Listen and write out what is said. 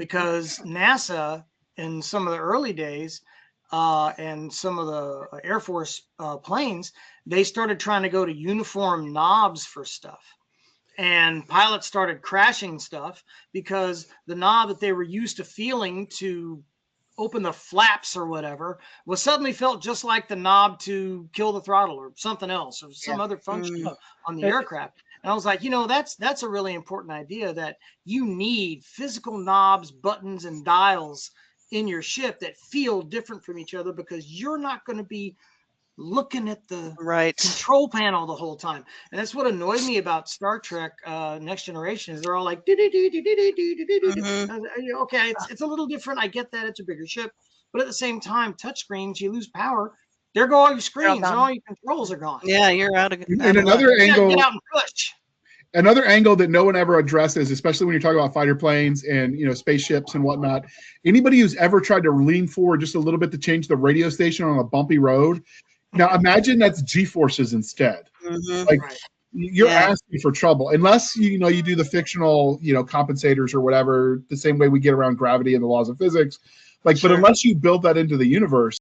because NASA in some of the early days and some of the Air Force planes, they started trying to go to uniform knobs for stuff. And pilots started crashing stuff because the knob that they were used to feeling to open the flaps or whatever was suddenly felt just like the knob to kill the throttle or something else or some other function on the aircraft. And I was like, that's a really important idea, that you need physical knobs, buttons, and dials in your ship that feel different from each other, because you're not going to be looking at the control panel the whole time. And that's what annoyed me about Star Trek Next Generation, is they're all like, okay, it's a little different. I get that it's a bigger ship, but at the same time, touchscreens, you lose power, there go all your screens and all your controls are gone. Yeah, you're out of. And another angle, get out and push. Another angle that no one ever addresses, especially when you're talking about fighter planes and spaceships and whatnot, anybody who's ever tried to lean forward just a little bit to change the radio station on a bumpy road, now imagine that's G-forces instead. Like you're asking for trouble, unless you do the fictional compensators or whatever, the same way we get around gravity and the laws of physics. But unless you build that into the universe,